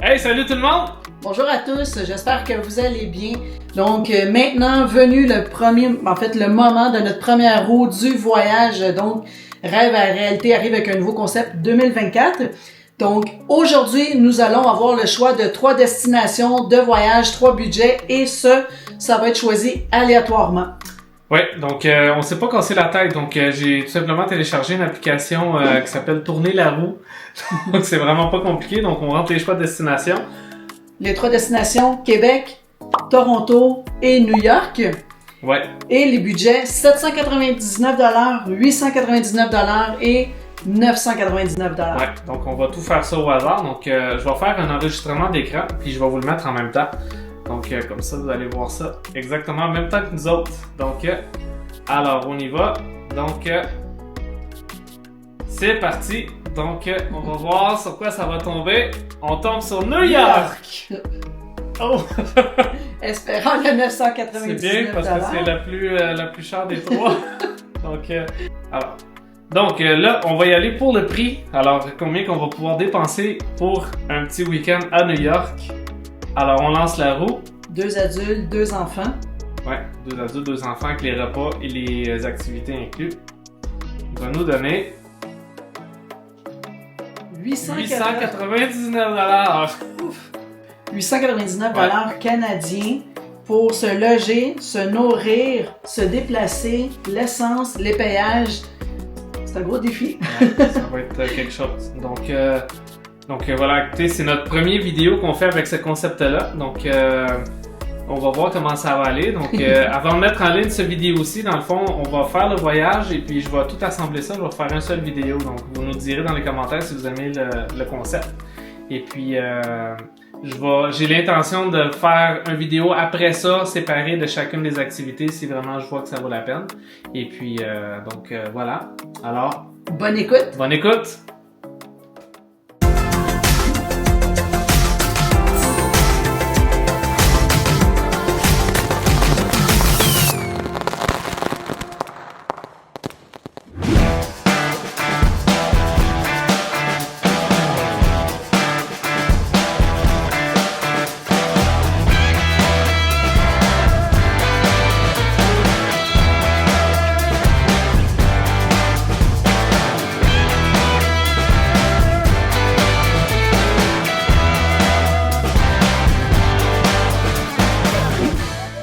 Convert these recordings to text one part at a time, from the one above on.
Hey, salut tout le monde! Bonjour à tous, j'espère que vous allez bien. Donc maintenant venu le moment de notre première roue du voyage. Donc Rêve à réalité arrive avec un nouveau concept 2024. Donc aujourd'hui, nous allons avoir le choix de 3 destinations de voyage, 3 budgets et ça va être choisi aléatoirement. Ouais, donc on s'est pas cassé la tête, donc j'ai tout simplement téléchargé une application qui s'appelle Tourner la roue. Donc c'est vraiment pas compliqué, donc on rentre les choix de destination. Les 3 destinations, Québec, Toronto et New York. Ouais. Et les budgets, 799$, 899$ et 999$. Ouais, donc on va tout faire ça au hasard. Donc je vais faire un enregistrement d'écran, puis je vais vous le mettre en même temps. Donc comme ça, vous allez voir ça exactement en même temps que nous autres. Donc, alors on y va. Donc, c'est parti. Donc, on va voir sur quoi ça va tomber. On tombe sur New York! Oh! Espérant le 999$. C'est bien parce que c'est la plus chère des 3. Donc, alors. Là, on va y aller pour le prix. Alors, combien qu'on va pouvoir dépenser pour un petit week-end à New York? Alors, on lance la roue. 2 adultes, 2 enfants. Ouais, 2 adultes, 2 enfants avec les repas et les activités inclus. Il va nous donner 899$. 899$ canadiens pour se loger, se nourrir, se déplacer, l'essence, les payages. C'est un gros défi. Ouais, ça va être quelque chose. Donc voilà, écoutez, c'est notre première vidéo qu'on fait avec ce concept-là. Donc on va voir comment ça va aller. Donc avant de mettre en ligne cette vidéo-ci, dans le fond, on va faire le voyage et puis je vais tout assembler ça. Je vais faire une seule vidéo. Donc vous nous direz dans les commentaires si vous aimez le concept. Et puis j'ai l'intention de faire une vidéo après ça, séparée de chacune des activités si vraiment je vois que ça vaut la peine. Et puis voilà. Alors, bonne écoute! Bonne écoute!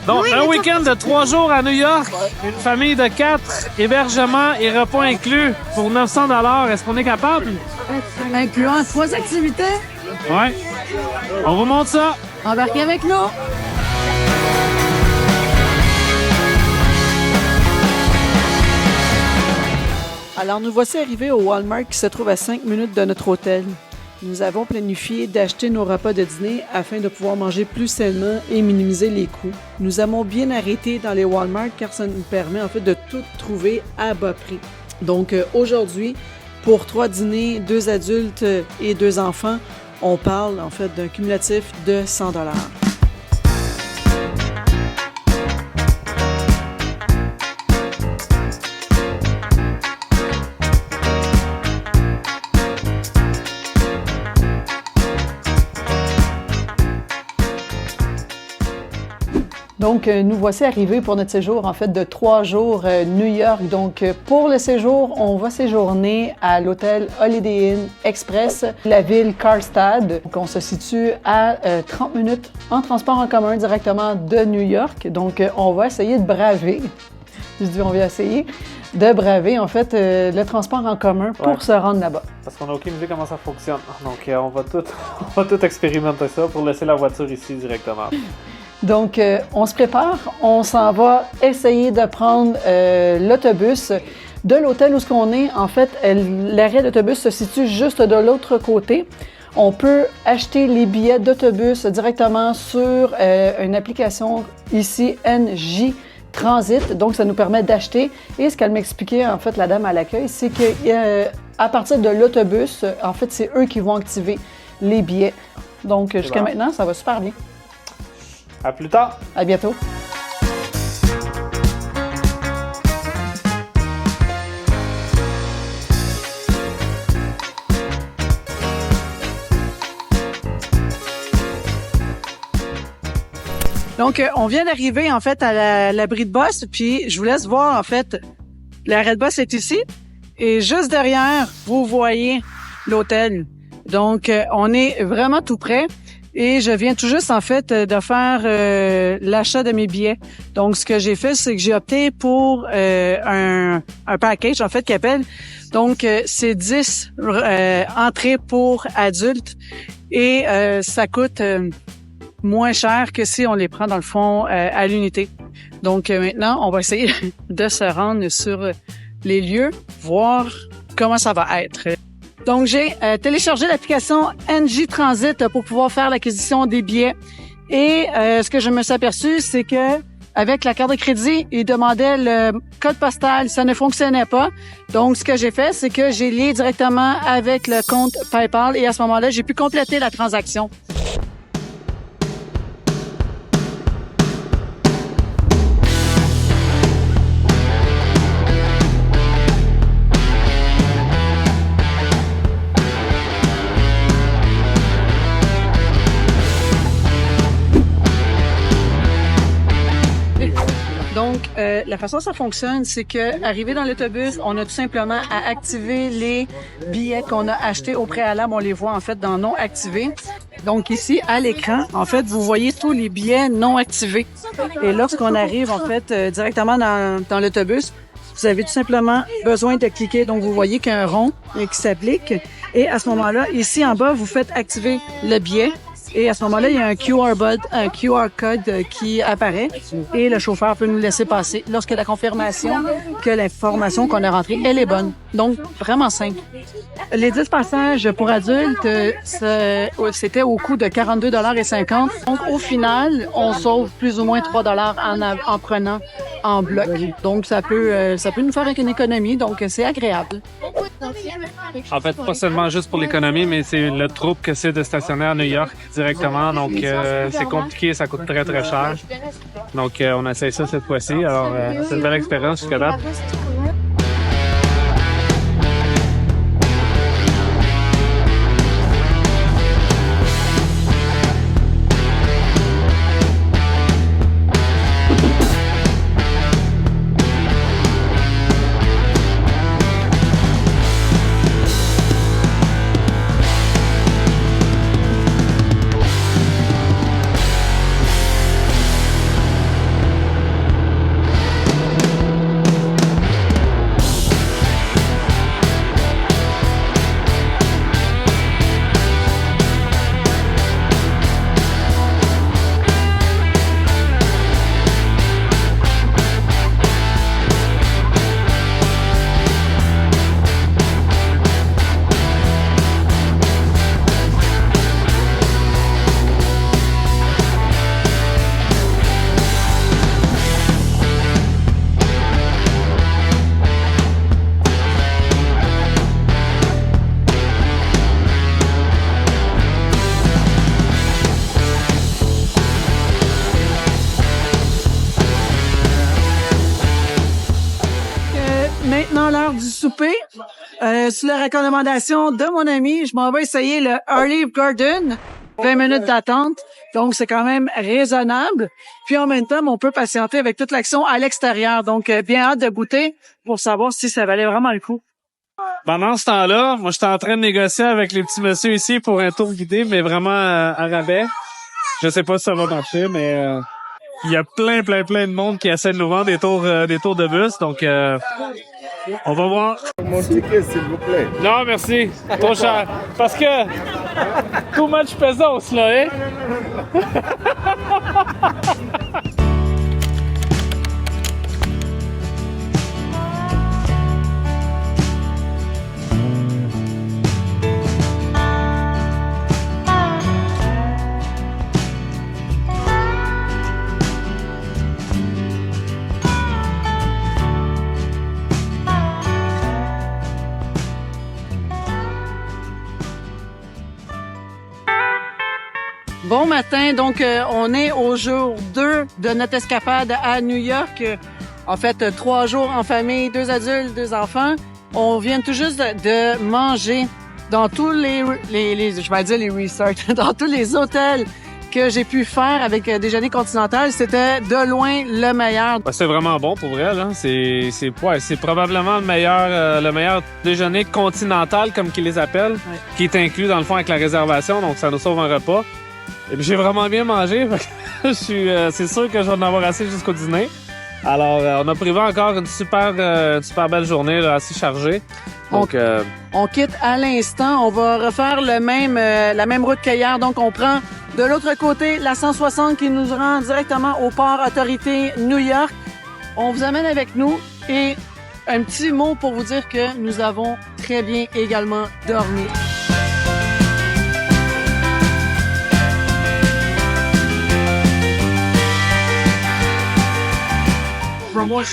Donc, un week-end de 3 jours à New York, une famille de 4, hébergement et repas inclus pour 900$. Est-ce qu'on est capable? Incluant 3 activités? Ouais. On vous montre ça. Embarquez avec nous. Alors, nous voici arrivés au Walmart qui se trouve à 5 minutes de notre hôtel. Nous avons planifié d'acheter nos repas de dîner afin de pouvoir manger plus sainement et minimiser les coûts. Nous avons bien arrêté dans les Walmart car ça nous permet en fait de tout trouver à bas prix. Donc aujourd'hui, pour 3 dîners, 2 adultes et 2 enfants, on parle en fait d'un cumulatif de 100$. Donc, nous voici arrivés pour notre séjour, en fait, de 3 jours New York. Donc, pour le séjour, on va séjourner à l'hôtel Holiday Inn Express, la ville Karlstad. Donc, on se situe à 30 minutes en transport en commun directement de New York. Donc, on va essayer de braver, je dis on va essayer, de braver, en fait, le transport en commun pour se rendre là-bas. Parce qu'on n'a aucune idée comment ça fonctionne. Donc, on va tout expérimenter ça pour laisser la voiture ici directement. Donc, on se prépare, on s'en va essayer de prendre l'autobus de l'hôtel où on est. En fait, l'arrêt d'autobus se situe juste de l'autre côté. On peut acheter les billets d'autobus directement sur une application ici, NJ Transit. Donc, ça nous permet d'acheter. Et ce qu'elle m'expliquait, en fait, la dame à l'accueil, c'est qu'à partir de l'autobus, en fait, c'est eux qui vont activer les billets. Donc, jusqu'à maintenant, ça va super bien. À plus tard! À bientôt! Donc, on vient d'arriver, en fait, à l'abri de boss, puis je vous laisse voir, en fait, l'arrêt de boss est ici. Et juste derrière, vous voyez l'hôtel. Donc, on est vraiment tout près. Et je viens tout juste, en fait, de faire l'achat de mes billets. Donc, ce que j'ai fait, c'est que j'ai opté pour un package, en fait, qui appelle. Donc, c'est 10 entrées pour adultes. Et ça coûte moins cher que si on les prend, dans le fond, à l'unité. Donc, maintenant, on va essayer de se rendre sur les lieux, voir comment ça va être. Donc, j'ai téléchargé l'application NJ Transit pour pouvoir faire l'acquisition des billets. Et ce que je me suis aperçu, c'est que avec la carte de crédit, il demandait le code postal, ça ne fonctionnait pas. Donc, ce que j'ai fait, c'est que j'ai lié directement avec le compte PayPal et à ce moment-là, j'ai pu compléter la transaction. Donc, la façon dont ça fonctionne, c'est que arrivé dans l'autobus, on a tout simplement à activer les billets qu'on a achetés au préalable. On les voit en fait dans non activés. Donc ici, à l'écran, en fait, vous voyez tous les billets non activés. Et lorsqu'on arrive en fait directement dans l'autobus, vous avez tout simplement besoin de cliquer. Donc, vous voyez qu'il y a un rond qui s'applique. Et à ce moment-là, ici en bas, vous faites activer le billet. Et à ce moment-là, il y a un QR code qui apparaît et le chauffeur peut nous laisser passer lorsque la confirmation que l'information qu'on a rentrée, elle est bonne. Donc, vraiment simple. Les 10 passages pour adultes, c'était au coût de 42,50 $. Donc, au final, on sauve plus ou moins 3 $ en prenant en bloc. Donc, ça peut nous faire une économie. Donc, c'est agréable. En fait, pas seulement juste pour l'économie, mais c'est le trouble que c'est de stationner à New York directement. Donc, c'est compliqué, ça coûte très, très cher. Donc, on essaie ça cette fois-ci. Alors, c'est une belle expérience jusqu'à date. Maintenant, l'heure du souper. Sous la recommandation de mon ami, je m'en vais essayer le Olive Garden. 20 minutes d'attente. Donc, c'est quand même raisonnable. Puis, en même temps, on peut patienter avec toute l'action à l'extérieur. Donc, bien hâte de goûter pour savoir si ça valait vraiment le coup. Pendant ce temps-là, moi, j'étais en train de négocier avec les petits messieurs ici pour un tour guidé, mais vraiment à rabais. Je sais pas si ça va marcher, mais il y a plein de monde qui essaie de nous vendre des tours de bus. Donc, on va voir. Mon ticket, s'il vous plaît. Non, merci. Trop cher. Parce que too much pesos, là, hein? Bon matin, donc on est au jour 2 de notre escapade à New York. En fait, 3 jours en famille, 2 adultes, 2 enfants. On vient tout juste de manger dans tous les je vais dire les resorts, dans tous les hôtels que j'ai pu faire avec Déjeuner Continental, c'était de loin le meilleur. Ouais, c'est vraiment bon pour vrai, là. C'est probablement le meilleur déjeuner continental, comme qu'ils les appellent, qui est inclus dans le fond avec la réservation, donc ça nous sauve un repas. Et puis j'ai vraiment bien mangé, c'est sûr que je vais en avoir assez jusqu'au dîner. Alors, on a prévu encore une super belle journée, là, assez chargée. Donc, on quitte à l'instant. On va refaire la même route qu'hier. Donc, on prend de l'autre côté la 160 qui nous rend directement au port Autorité New York. On vous amène avec nous et un petit mot pour vous dire que nous avons très bien également dormi. Donc,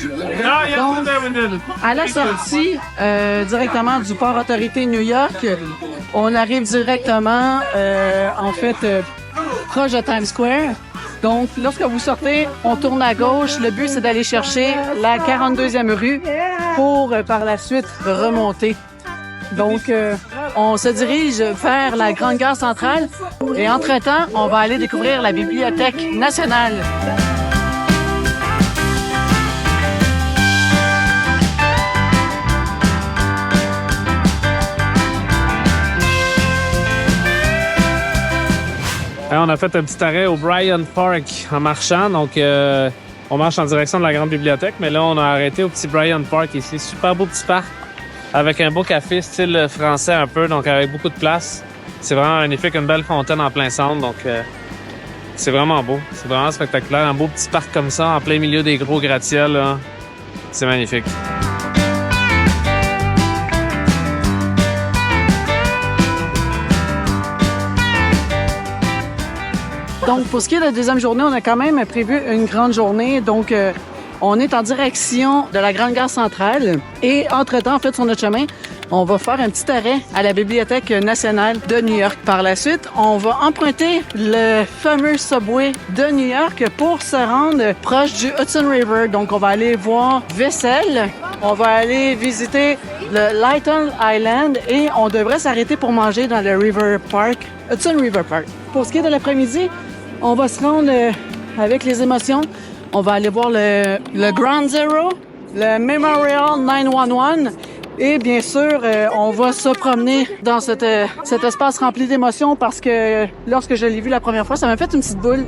à la sortie directement du port Autorité New York, on arrive directement, proche de Times Square. Donc, lorsque vous sortez, on tourne à gauche. Le but, c'est d'aller chercher la 42e rue pour, par la suite, remonter. Donc, on se dirige vers la Grande Gare Centrale et, entre-temps, on va aller découvrir la Bibliothèque nationale. On a fait un petit arrêt au Bryant Park en marchant. Donc, on marche en direction de la grande bibliothèque. Mais là, on a arrêté au petit Bryant Park ici. Super beau petit parc avec un beau café style français un peu. Donc, avec beaucoup de place. C'est vraiment magnifique. Une belle fontaine en plein centre. Donc, c'est vraiment beau. C'est vraiment spectaculaire. Un beau petit parc comme ça en plein milieu des gros gratte-ciel. C'est magnifique. Donc, pour ce qui est de la deuxième journée, on a quand même prévu une grande journée. Donc, on est en direction de la Grande Gare Centrale. Et entre-temps, en fait, sur notre chemin, on va faire un petit arrêt à la Bibliothèque nationale de New York. Par la suite, on va emprunter le fameux subway de New York pour se rendre proche du Hudson River. Donc, on va aller voir Vessel. On va aller visiter le Lytton Island et on devrait s'arrêter pour manger dans le River Park, Hudson River Park. Pour ce qui est de l'après-midi, on va se rendre avec les émotions. On va aller voir le Ground Zero, le Memorial 911 et bien sûr, on va se promener dans cet espace rempli d'émotions parce que lorsque je l'ai vu la première fois, ça m'a fait une petite boule.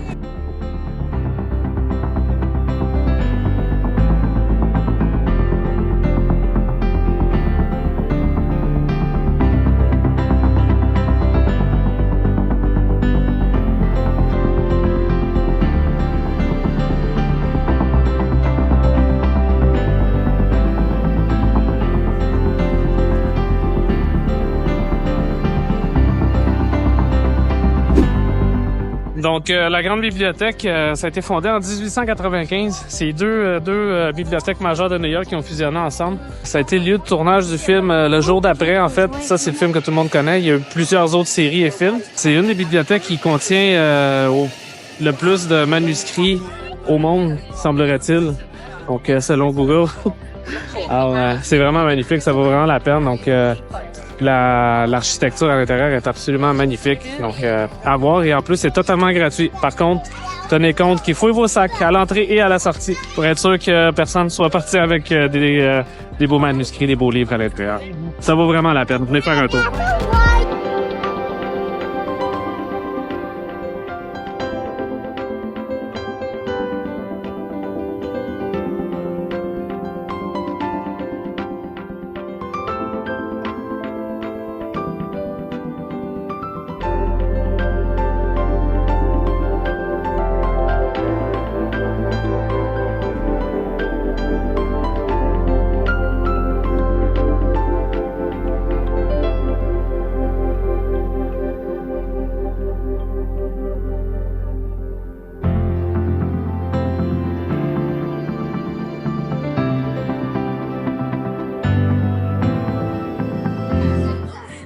Donc, la Grande Bibliothèque, ça a été fondé en 1895. C'est deux bibliothèques majeures de New York qui ont fusionné ensemble. Ça a été le lieu de tournage du film le jour d'après, en fait. Ça, c'est le film que tout le monde connaît. Il y a eu plusieurs autres séries et films. C'est une des bibliothèques qui contient le plus de manuscrits au monde, semblerait-il. Donc, selon Google. Alors, c'est vraiment magnifique. Ça vaut vraiment la peine. Donc, l'architecture à l'intérieur est absolument magnifique. Donc, à voir. Et en plus, c'est totalement gratuit. Par contre, tenez compte qu'il faut vos sacs à l'entrée et à la sortie pour être sûr que personne ne soit parti avec des beaux manuscrits, des beaux livres à l'intérieur. Ça vaut vraiment la peine. Venez faire un tour.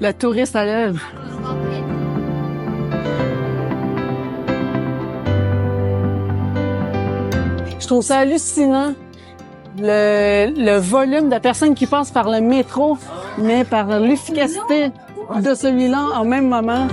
Le touriste à l'œuvre. Je trouve ça hallucinant, le volume de personnes qui passent par le métro, mais par l'efficacité de celui-là en même moment.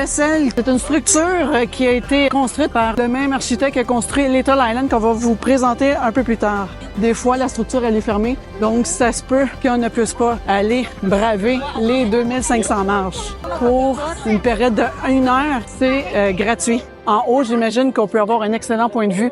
Vessel, c'est une structure qui a été construite par le même architecte qui a construit Little Island qu'on va vous présenter un peu plus tard. Des fois, la structure, elle est fermée, donc ça se peut qu'on ne puisse pas aller braver les 2500 marches. Pour une période de 1 heure, c'est gratuit. En haut, j'imagine qu'on peut avoir un excellent point de vue.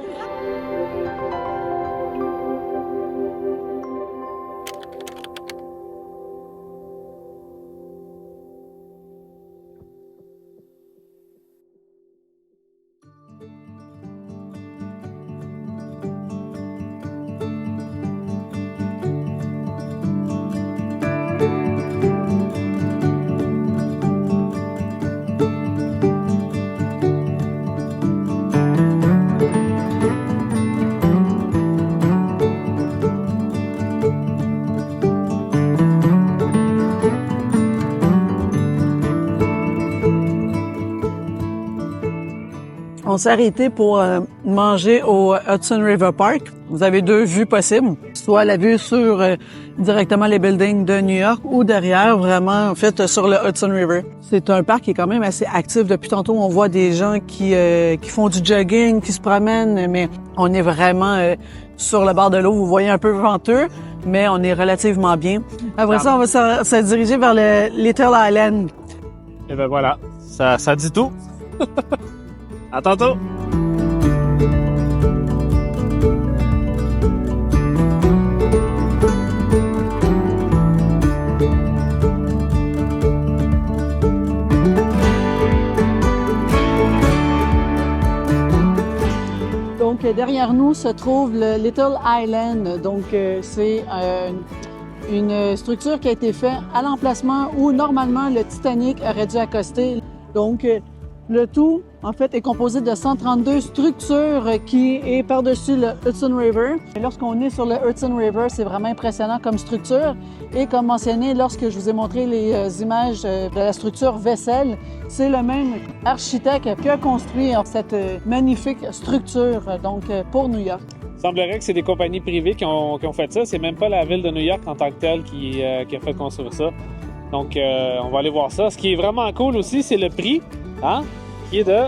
On s'est arrêté pour manger au Hudson River Park. Vous avez 2 vues possibles, soit la vue sur directement les buildings de New York ou derrière, vraiment, en fait, sur le Hudson River. C'est un parc qui est quand même assez actif. Depuis tantôt, on voit des gens qui font du jogging, qui se promènent, mais on est vraiment sur le bord de l'eau. Vous voyez un peu venteux, mais on est relativement bien. Après ça, on va se diriger vers le Little Island. Et ben voilà, ça dit tout. À tantôt! Donc, derrière nous se trouve le Little Island. Donc, c'est une structure qui a été faite à l'emplacement où, normalement, le Titanic aurait dû accoster. Donc, le tout, en fait, est composé de 132 structures qui est par-dessus le Hudson River. Et lorsqu'on est sur le Hudson River, c'est vraiment impressionnant comme structure. Et comme mentionné, lorsque je vous ai montré les images de la structure Vessel, c'est le même architecte qui a construit cette magnifique structure donc pour New York. Il semblerait que c'est des compagnies privées qui ont fait ça. C'est même pas la ville de New York en tant que telle qui a fait construire ça. Donc, on va aller voir ça. Ce qui est vraiment cool aussi, c'est le prix, hein, qui est de...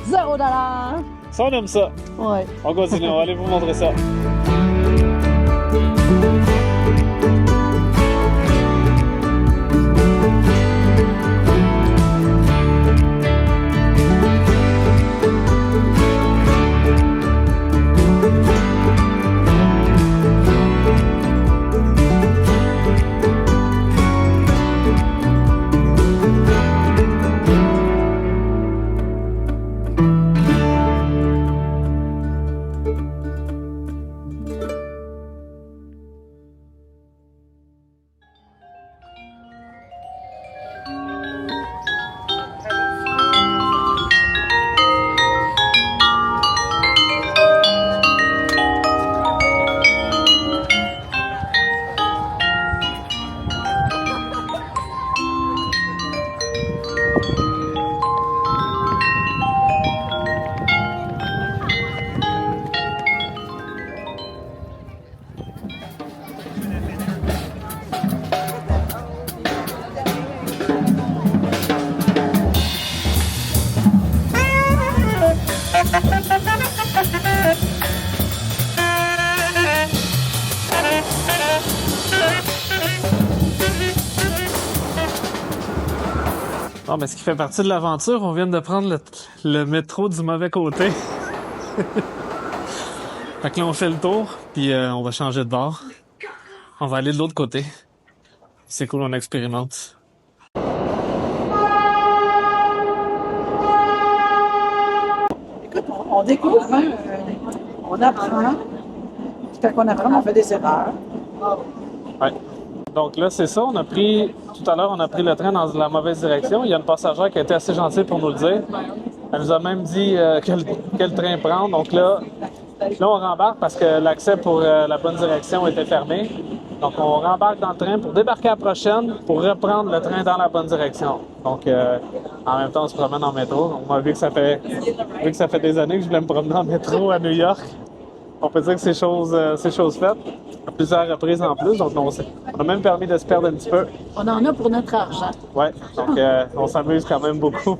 0 $! Ça, on aime ça. Ouais. On continue, on va aller vous montrer ça. Bon, ben, ce qui fait partie de l'aventure, on vient de prendre le métro du mauvais côté. Fait que là, on fait le tour, puis on va changer de bord. On va aller de l'autre côté. C'est cool, on expérimente. Écoute, on découvre, hein, on apprend. Quand on apprend, on fait des erreurs. Ouais. Donc là, c'est ça. Tout à l'heure, on a pris le train dans la mauvaise direction. Il y a une passagère qui a été assez gentille pour nous le dire. Elle nous a même dit quel train prendre. Donc là, on rembarque parce que l'accès pour la bonne direction était fermé. Donc, on rembarque dans le train pour débarquer à la prochaine pour reprendre le train dans la bonne direction. Donc, en même temps, on se promène en métro. On m'a vu que ça fait des années que je voulais me promener en métro à New York. On peut dire que c'est chose faite. À plusieurs reprises en plus, donc on a même permis de se perdre un petit peu. On en a pour notre argent. Ouais, donc on s'amuse quand même beaucoup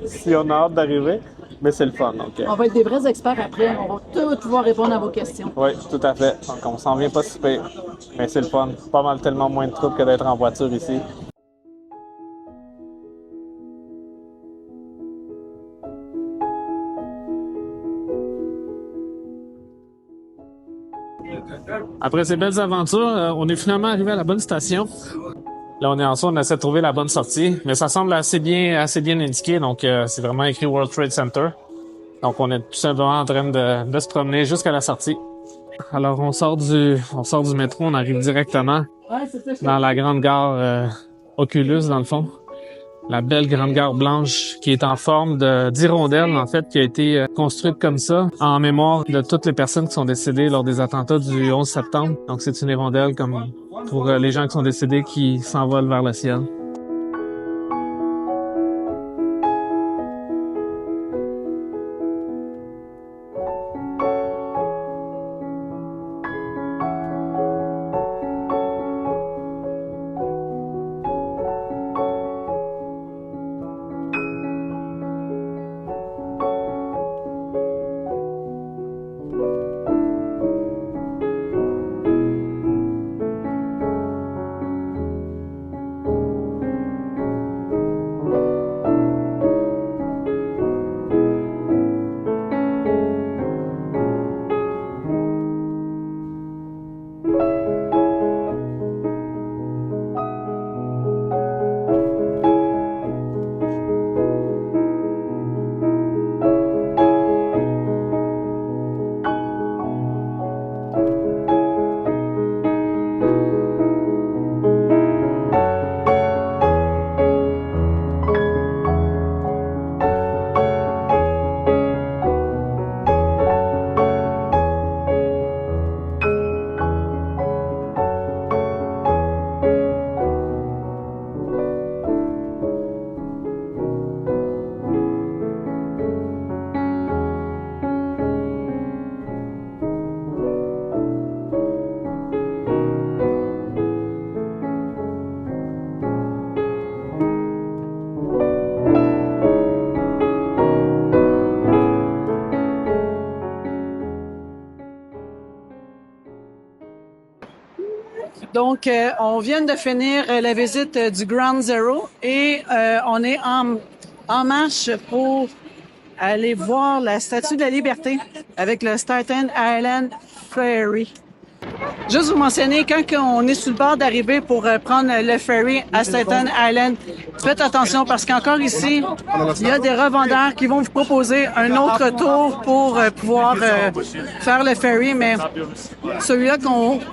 si on a hâte d'arriver, mais c'est le fun. Donc, On va être des vrais experts après. On va tout pouvoir répondre à vos questions. oui, tout à fait. Donc on s'en vient pas si pire, mais c'est le fun. Pas mal tellement moins de troubles que d'être en voiture ici. Après ces belles aventures, on est finalement arrivé à la bonne station. Là, on est en soi, on essaie de trouver la bonne sortie, mais ça semble assez bien indiqué, donc c'est vraiment écrit World Trade Center. Donc, on est tout simplement en train de se promener jusqu'à la sortie. Alors, on sort du métro, on arrive directement dans la grande gare Oculus, dans le fond. La belle grande gare blanche qui est en forme d'hirondelle, en fait, qui a été construite comme ça en mémoire de toutes les personnes qui sont décédées lors des attentats du 11 septembre. Donc, c'est une hirondelle comme pour les gens qui sont décédés qui s'envolent vers le ciel. Donc, on vient de finir la visite du Ground Zero et on est en marche pour aller voir la Statue de la Liberté avec le Staten Island Ferry. Juste vous mentionner, quand on est sur le bord d'arriver pour prendre le ferry à Staten Island, faites attention parce qu'encore ici, il y a des revendeurs qui vont vous proposer un autre tour pour pouvoir faire le ferry, mais celui-là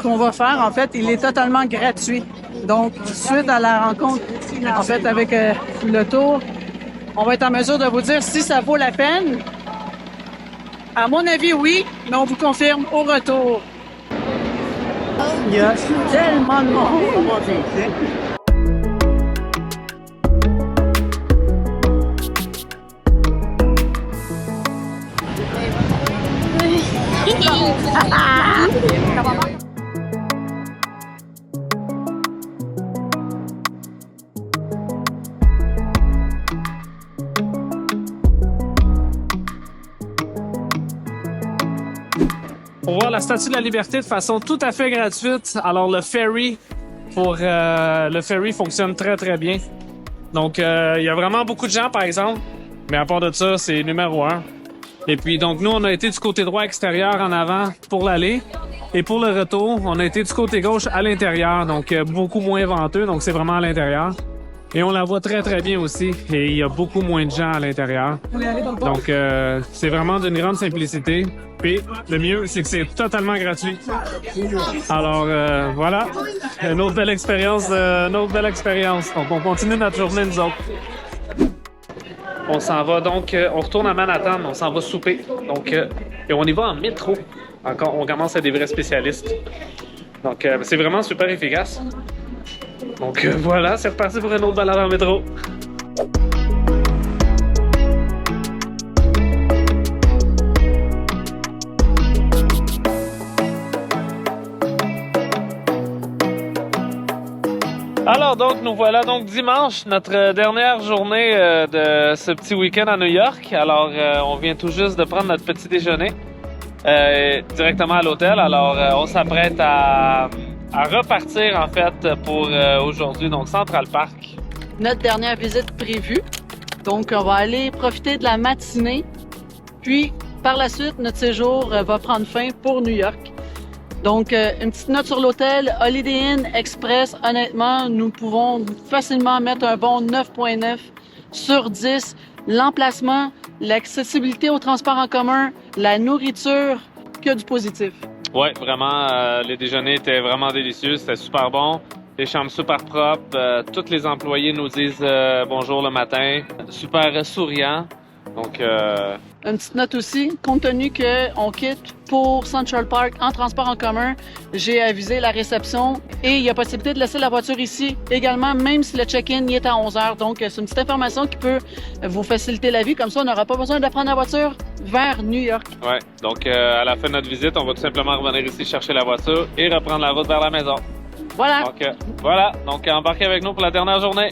qu'on va faire, en fait, il est totalement gratuit. Donc, suite à la rencontre, en fait, avec le tour, on va être en mesure de vous dire si ça vaut la peine. À mon avis, oui, mais on vous confirme au retour. Il y a tellement de monde. Pour voir la Statue de la Liberté de façon tout à fait gratuite. Alors le ferry fonctionne très très bien. Donc il y a vraiment beaucoup de gens par exemple, mais à part de ça, c'est numéro 1. Et puis donc nous on a été du côté droit extérieur en avant pour l'aller et pour le retour, on a été du côté gauche à l'intérieur, donc beaucoup moins venteux, donc c'est vraiment à l'intérieur. Et on la voit très très bien aussi et il y a beaucoup moins de gens à l'intérieur. Donc c'est vraiment d'une grande simplicité. Puis le mieux, c'est que c'est totalement gratuit. Alors voilà, une autre belle expérience. Donc on continue notre journée nous autres. On s'en va donc, on retourne à Manhattan, on s'en va souper. Donc et on y va en métro. Encore, on commence à être des vrais spécialistes. Donc c'est vraiment super efficace. Donc voilà, c'est reparti pour une autre balade en métro. Alors donc, nous voilà donc dimanche, notre dernière journée de ce petit week-end à New York. Alors, on vient tout juste de prendre notre petit déjeuner directement à l'hôtel. Alors, on s'apprête à repartir en fait pour aujourd'hui, donc Central Park. Notre dernière visite prévue. Donc, on va aller profiter de la matinée. Puis, par la suite, notre séjour va prendre fin pour New York. Donc, une petite note sur l'hôtel, Holiday Inn Express. Honnêtement, nous pouvons facilement mettre un bon 9.9 sur 10. L'emplacement, l'accessibilité au transport en commun, la nourriture, que du positif. Ouais, vraiment, les déjeuners étaient vraiment délicieux, c'était super bon. Les chambres super propres, tous les employés nous disent bonjour le matin, super souriants. Donc, Une petite note aussi, compte tenu qu'on quitte pour Central Park en transport en commun, j'ai avisé la réception et il y a possibilité de laisser la voiture ici également, même si le check-in y est à 11 h. Donc, c'est une petite information qui peut vous faciliter la vie. Comme ça, on n'aura pas besoin de prendre la voiture vers New York. ouais, donc à la fin de notre visite, on va tout simplement revenir ici chercher la voiture et reprendre la route vers la maison. Voilà. Donc, voilà, donc embarquez avec nous pour la dernière journée.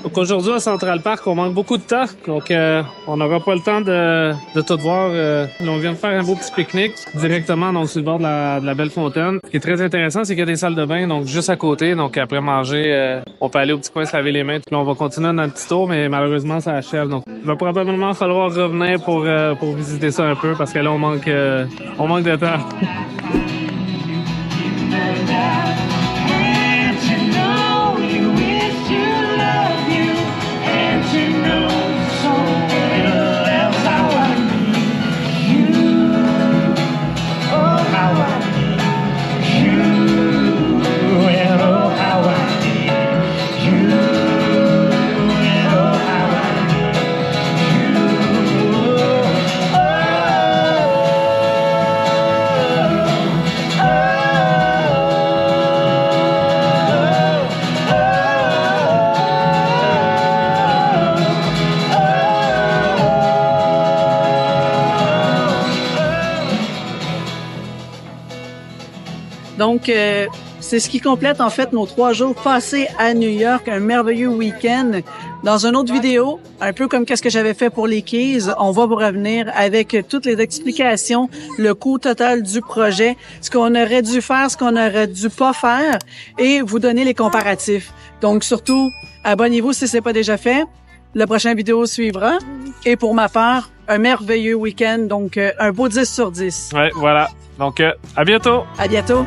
Donc aujourd'hui à Central Park, on manque beaucoup de temps, donc on n'aura pas le temps de tout voir. Là, on vient de faire un beau petit pique-nique directement donc sur le bord de la belle fontaine. Ce qui est très intéressant, c'est qu'il y a des salles de bain donc juste à côté. Donc après manger, on peut aller au petit coin se laver les mains. Puis là, on va continuer notre petit tour, mais malheureusement ça achève. Donc il va probablement falloir revenir pour visiter ça un peu parce que là on manque de temps. Donc, c'est ce qui complète en fait nos 3 jours passés à New York, un merveilleux week-end. Dans une autre vidéo, un peu comme qu'est-ce que j'avais fait pour les Keys, on va vous revenir avec toutes les explications, le coût total du projet, ce qu'on aurait dû faire, ce qu'on aurait dû pas faire, et vous donner les comparatifs. Donc surtout, abonnez-vous si c'est pas déjà fait. La prochaine vidéo suivra. Et pour ma part, un merveilleux week-end, donc un beau 10 sur 10. Ouais, voilà. Donc à bientôt. À bientôt.